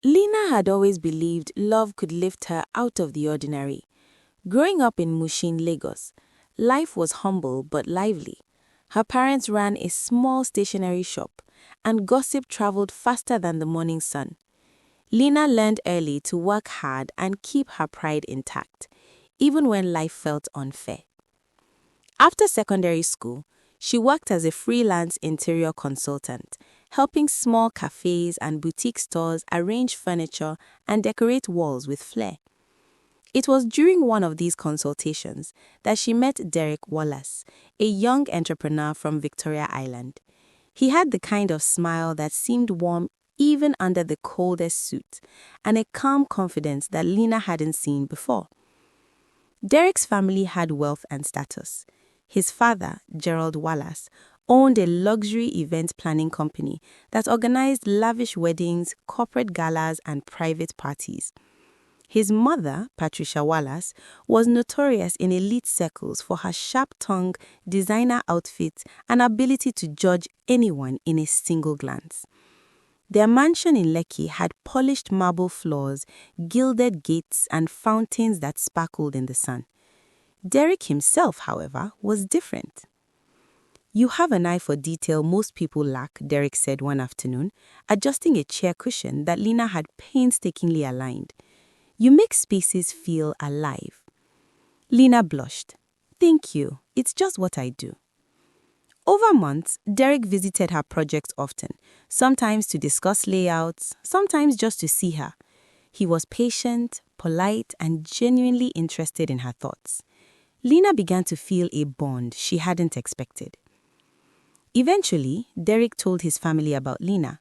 Lina had always believed love could lift her out of the ordinary. Growing up in Mushin, Lagos, life was humble but lively. Her parents ran a small stationery shop, and gossip traveled faster than the morning sun. Lina learned early to work hard and keep her pride intact, even when life felt unfair. After secondary school, she worked as a freelance interior consultant, helping small cafes and boutique stores arrange furniture and decorate walls with flair. It was during one of these consultations that she met Derek Wallace, a young entrepreneur from Victoria Island. He had the kind of smile that seemed warm even under the coldest suit, and a calm confidence that Lina hadn't seen before. Derek's family had wealth and status. His father, Gerald Wallace, owned a luxury event planning company that organized lavish weddings, corporate galas, and private parties. His mother, Patricia Wallace, was notorious in elite circles for her sharp-tongue, designer outfits and ability to judge anyone in a single glance. Their mansion in Lekki had polished marble floors, gilded gates, and fountains that sparkled in the sun. Derek himself, however, was different. "You have an eye for detail most people lack," Derek said one afternoon, adjusting a chair cushion that Lina had painstakingly aligned. "You make spaces feel alive." Lina blushed. "Thank you. It's just what I do." Over months, Derek visited her projects often, sometimes to discuss layouts, sometimes just to see her. He was patient, polite, and genuinely interested in her thoughts. Lina began to feel a bond she hadn't expected. Eventually, Derek told his family about Lina.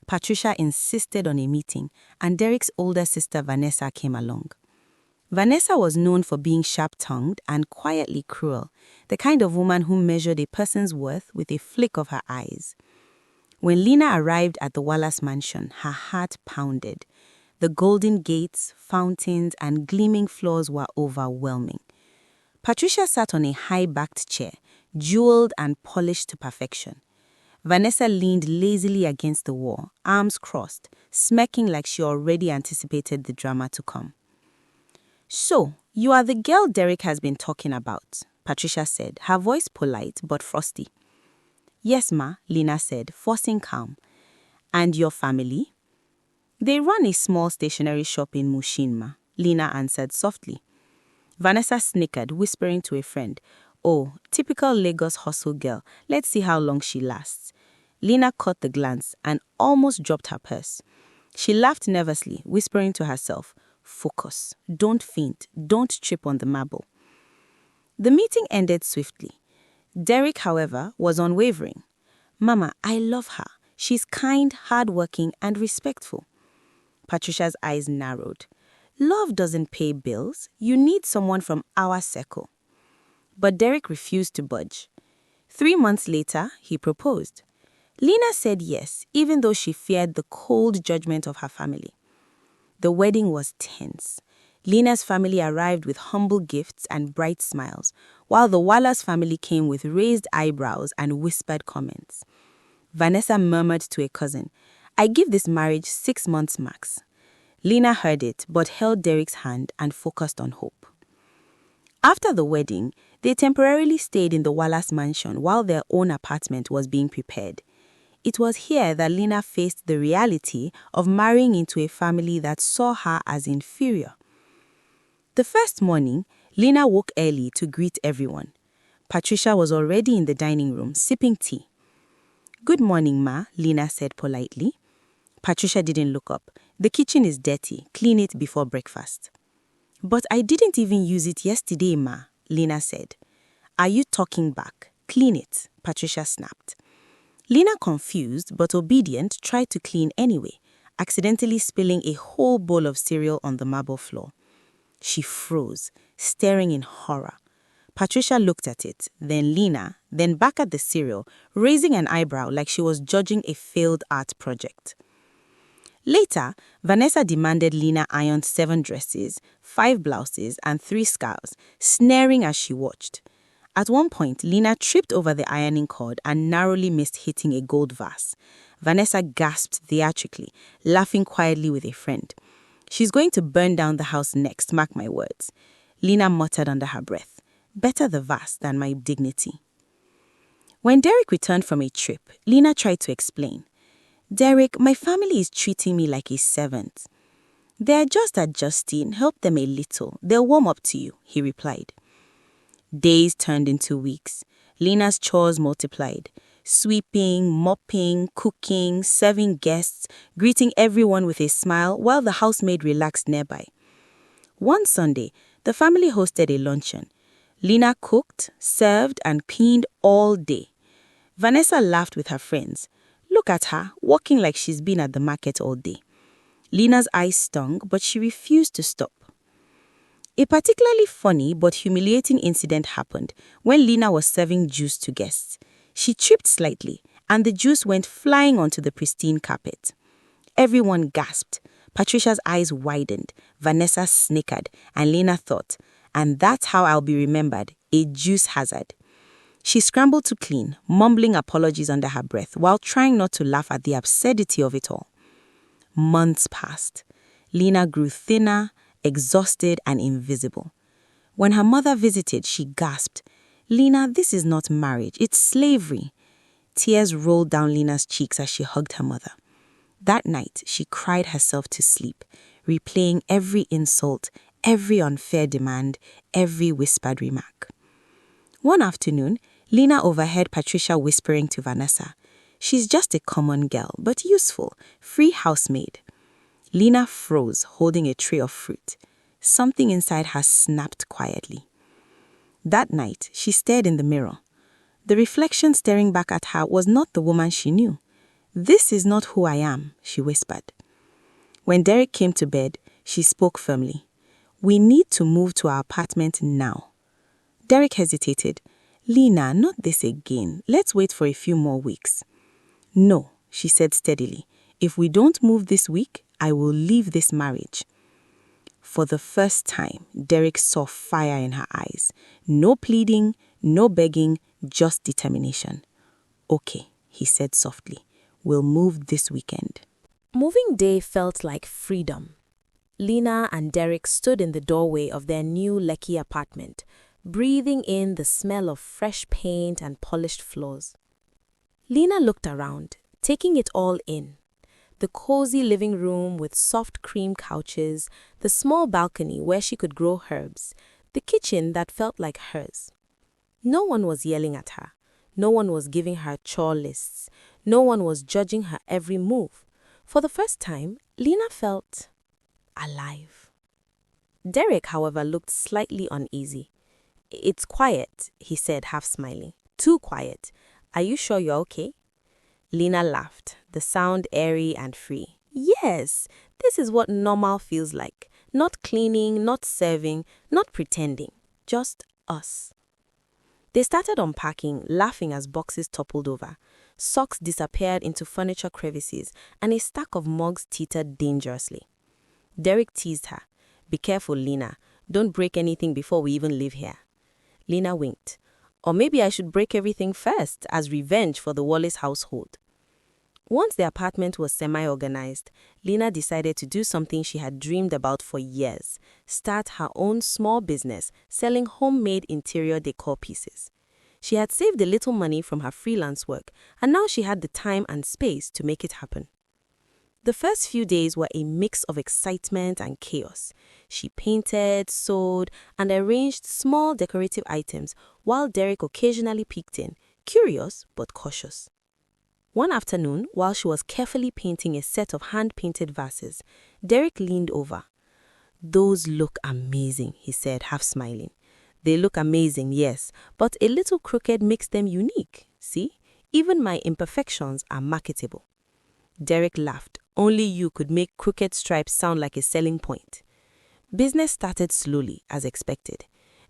Patricia insisted on a meeting, and Derek's older sister Vanessa came along. Vanessa was known for being sharp-tongued and quietly cruel, the kind of woman who measured a person's worth with a flick of her eyes. When Lina arrived at the Wallace mansion, her heart pounded. The golden gates, fountains, and gleaming floors were overwhelming. Patricia sat on a high-backed chair, jeweled and polished to perfection. Vanessa leaned lazily against the wall, arms crossed, smirking like she already anticipated the drama to come. "So, you are the girl Derek has been talking about," Patricia said, her voice polite but frosty. "Yes, ma," Lina said, forcing calm. "And your family?" "They run a small stationery shop in Mushin, ma," Lina answered softly. Vanessa snickered, whispering to a friend, "Oh, typical Lagos hustle girl. Let's see how long she lasts." Lina caught the glance and almost dropped her purse. She laughed nervously, whispering to herself, "Focus. Don't faint. Don't trip on the marble." The meeting ended swiftly. Derek, however, was unwavering. "Mama, I love her. She's kind, hardworking, and respectful." Patricia's eyes narrowed. "Love doesn't pay bills. You need someone from our circle." But Derek refused to budge. 3 months later, he proposed. Lina said yes, even though she feared the cold judgment of her family. The wedding was tense. Lina's family arrived with humble gifts and bright smiles, while the Wallace family came with raised eyebrows and whispered comments. Vanessa murmured to a cousin, "I give this marriage 6 months max." Lina heard it, but held Derek's hand and focused on hope. After the wedding, they temporarily stayed in the Wallace mansion while their own apartment was being prepared. It was here that Lina faced the reality of marrying into a family that saw her as inferior. The first morning, Lina woke early to greet everyone. Patricia was already in the dining room, sipping tea. "Good morning, ma," Lina said politely. Patricia didn't look up. "The kitchen is dirty. Clean it before breakfast." "But I didn't even use it yesterday, ma," Lina said. "Are you talking back? Clean it," Patricia snapped. Lina, confused but obedient, tried to clean anyway, accidentally spilling a whole bowl of cereal on the marble floor. She froze, staring in horror. Patricia looked at it, then Lina, then back at the cereal, raising an eyebrow like she was judging a failed art project. Later, Vanessa demanded Lina iron 7 dresses, 5 blouses, and 3 scarves, sneering as she watched. At one point, Lina tripped over the ironing cord and narrowly missed hitting a gold vase. Vanessa gasped theatrically, laughing quietly with a friend. She's going to burn down the house next, mark my words. Lina muttered under her breath. Better the vase than my dignity. When Derek returned from a trip, Lina tried to explain. Derek, my family is treating me like a servant. They're just adjusting, help them a little. They'll warm up to you, he replied. Days turned into weeks. Lina's chores multiplied. Sweeping, mopping, cooking, serving guests, greeting everyone with a smile while the housemaid relaxed nearby. One Sunday, the family hosted a luncheon. Lina cooked, served, and cleaned all day. Vanessa laughed with her friends. Look at her, walking like she's been at the market all day. Lina's eyes stung, but she refused to stop. A particularly funny but humiliating incident happened when Lina was serving juice to guests. She tripped slightly, and the juice went flying onto the pristine carpet. Everyone gasped. Patricia's eyes widened, Vanessa snickered, and Lina thought, and that's how I'll be remembered, a juice hazard. She scrambled to clean, mumbling apologies under her breath while trying not to laugh at the absurdity of it all. Months passed. Lina grew thinner, exhausted, and invisible. When her mother visited, she gasped, Lina, this is not marriage, it's slavery. Tears rolled down Lina's cheeks as she hugged her mother. That night, she cried herself to sleep, replaying every insult, every unfair demand, every whispered remark. One afternoon, Lina overheard Patricia whispering to Vanessa, she's just a common girl, but useful, free housemaid. Lina froze, holding a tray of fruit. Something inside her snapped quietly. That night, she stared in the mirror. The reflection staring back at her was not the woman she knew. This is not who I am, she whispered. When Derek came to bed, she spoke firmly. We need to move to our apartment now. Derek hesitated. Lina, not this again. Let's wait for a few more weeks. No, she said steadily. If we don't move this week, I will leave this marriage. For the first time, Derek saw fire in her eyes. No pleading, no begging, just determination. Okay, he said softly. We'll move this weekend. Moving day felt like freedom. Lina and Derek stood in the doorway of their new Lekki apartment, breathing in the smell of fresh paint and polished floors. Lina looked around, taking it all in. The cozy living room with soft cream couches, the small balcony where she could grow herbs, the kitchen that felt like hers. No one was yelling at her. No one was giving her chore lists. No one was judging her every move. For the first time, Lina felt alive. Derek, however, looked slightly uneasy. It's quiet, he said, half smiling. Too quiet. Are you sure you're okay? Lina laughed, the sound airy and free. Yes, this is what normal feels like. Not cleaning, not serving, not pretending. Just us. They started unpacking, laughing as boxes toppled over. Socks disappeared into furniture crevices, and a stack of mugs teetered dangerously. Derek teased her. Be careful, Lina. Don't break anything before we even leave here. Lina winked. Or maybe I should break everything first, as revenge for the Wallace household. Once the apartment was semi-organized, Lina decided to do something she had dreamed about for years, start her own small business selling homemade interior decor pieces. She had saved a little money from her freelance work, and now she had the time and space to make it happen. The first few days were a mix of excitement and chaos. She painted, sewed, and arranged small decorative items while Derek occasionally peeked in, curious but cautious. One afternoon, while she was carefully painting a set of hand-painted vases, Derek leaned over. Those look amazing, he said, half smiling. They look amazing, yes, but a little crooked makes them unique. See, even my imperfections are marketable. Derek laughed. Only you could make crooked stripes sound like a selling point. Business started slowly, as expected.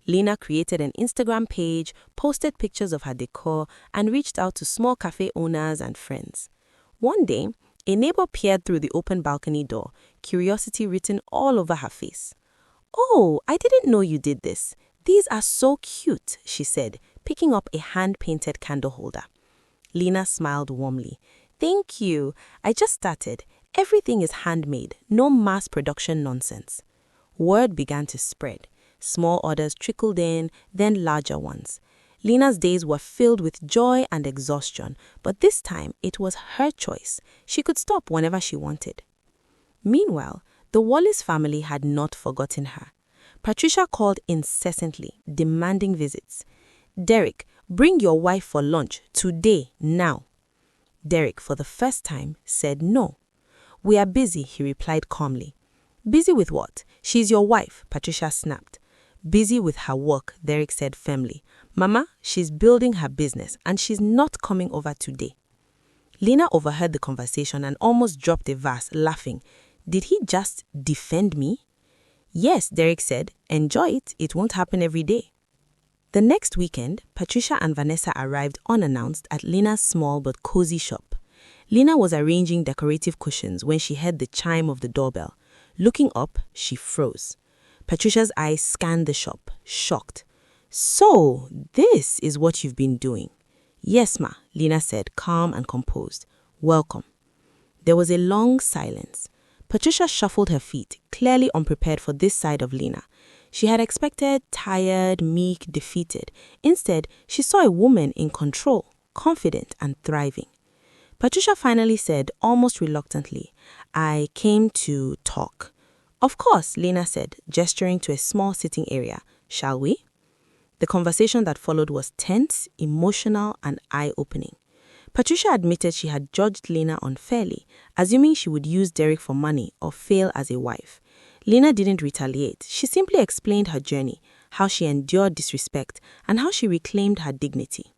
Lina created an Instagram page, posted pictures of her decor, and reached out to small cafe owners and friends. One day, a neighbor peered through the open balcony door, curiosity written all over her face. Oh, I didn't know you did this. These are so cute, she said, picking up a hand-painted candle holder. Lina smiled warmly. Thank you. I just started. Everything is handmade, no mass production nonsense. Word began to spread. Small orders trickled in, then larger ones. Lena's days were filled with joy and exhaustion, but this time it was her choice. She could stop whenever she wanted. Meanwhile, the Wallace family had not forgotten her. Patricia called incessantly, demanding visits. Derek, bring your wife for lunch, today, now. Derek, for the first time, said no. We are busy, he replied calmly. Busy with what? She's your wife, Patricia snapped. Busy with her work, Derek said firmly. Mama, she's building her business and she's not coming over today. Lena overheard the conversation and almost dropped a vase, laughing. Did he just defend me? Yes, Derek said. Enjoy it. It won't happen every day. The next weekend, Patricia and Vanessa arrived unannounced at Lena's small but cozy shop. Lena was arranging decorative cushions when she heard the chime of the doorbell. Looking up, she froze. Patricia's eyes scanned the shop, shocked. So, this is what you've been doing. Yes, ma, Lena said, calm and composed. Welcome. There was a long silence. Patricia shuffled her feet, clearly unprepared for this side of Lena. She had expected tired, meek, defeated. Instead, she saw a woman in control, confident and thriving. Patricia finally said, almost reluctantly, I came to talk. Of course, Lena said, gesturing to a small sitting area. Shall we? The conversation that followed was tense, emotional, and eye-opening. Patricia admitted she had judged Lena unfairly, assuming she would use Derek for money or fail as a wife. Lena didn't retaliate. She simply explained her journey, how she endured disrespect, and how she reclaimed her dignity.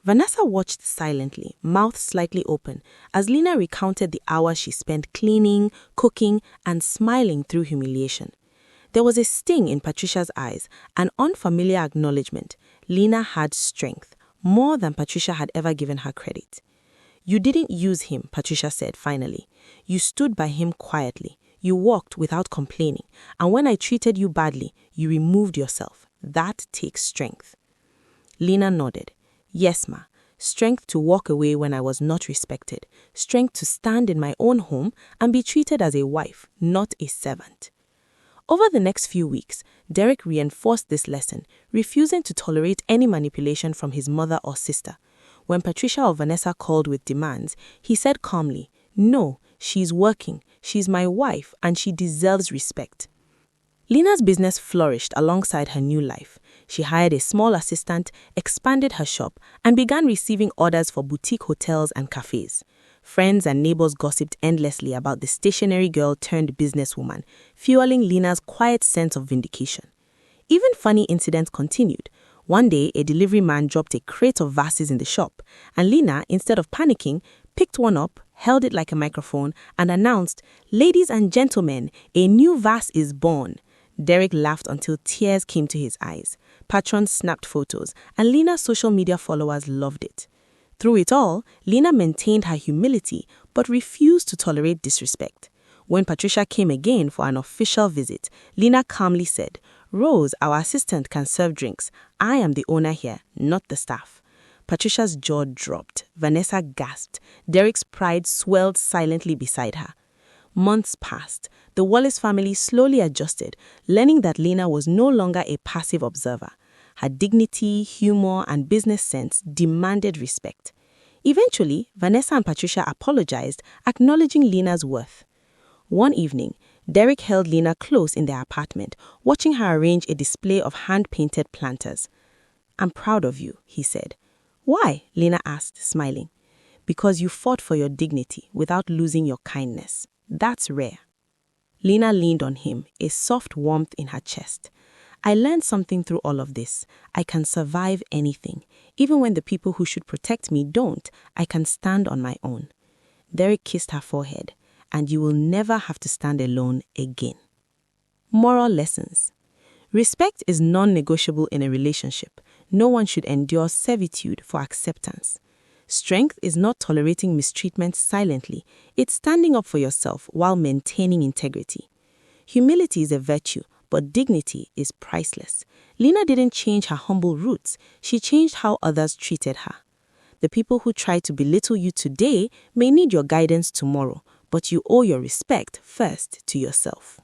Vanessa watched silently, mouth slightly open, as Lena recounted the hours she spent cleaning, cooking, and smiling through humiliation. There was a sting in Patricia's eyes, an unfamiliar acknowledgement. Lena had strength, more than Patricia had ever given her credit. You didn't use him, Patricia said finally. You stood by him quietly. You walked without complaining. And when I treated you badly, you removed yourself. That takes strength. Lena nodded. Yes, ma. Strength to walk away when I was not respected. Strength to stand in my own home and be treated as a wife, not a servant. Over the next few weeks, Derek reinforced this lesson, refusing to tolerate any manipulation from his mother or sister. When Patricia or Vanessa called with demands, he said calmly, no, she's working, she's my wife, and she deserves respect. Lena's business flourished alongside her new life. She hired a small assistant, expanded her shop, and began receiving orders for boutique hotels and cafes. Friends and neighbors gossiped endlessly about the stationary girl turned businesswoman, fueling Lena's quiet sense of vindication. Even funny incidents continued. One day, a delivery man dropped a crate of vases in the shop, and Lena, instead of panicking, picked one up, held it like a microphone, and announced, "Ladies and gentlemen, a new vase is born." Derek laughed until tears came to his eyes. Patrons snapped photos, and Lena's social media followers loved it. Through it all, Lena maintained her humility but refused to tolerate disrespect. When Patricia came again for an official visit, Lena calmly said, "Rose, our assistant, can serve drinks. I am the owner here, not the staff." Patricia's jaw dropped. Vanessa gasped. Derek's pride swelled silently beside her. Months passed. The Wallace family slowly adjusted, learning that Lena was no longer a passive observer. Her dignity, humor, and business sense demanded respect. Eventually, Vanessa and Patricia apologized, acknowledging Lena's worth. One evening, Derek held Lena close in their apartment, watching her arrange a display of hand-painted planters. "I'm proud of you," he said. "Why?" Lena asked, smiling. "Because you fought for your dignity without losing your kindness. That's rare." Lena leaned on him, a soft warmth in her chest. "I learned something through all of this. I can survive anything. Even when the people who should protect me don't, I can stand on my own." Derek kissed her forehead. "And you will never have to stand alone again." Moral lessons. Respect is non-negotiable in a relationship. No one should endure servitude for acceptance. Strength is not tolerating mistreatment silently. It's standing up for yourself while maintaining integrity. Humility is a virtue, but dignity is priceless. Lena didn't change her humble roots. She changed how others treated her. The people who try to belittle you today may need your guidance tomorrow, but you owe your respect first to yourself.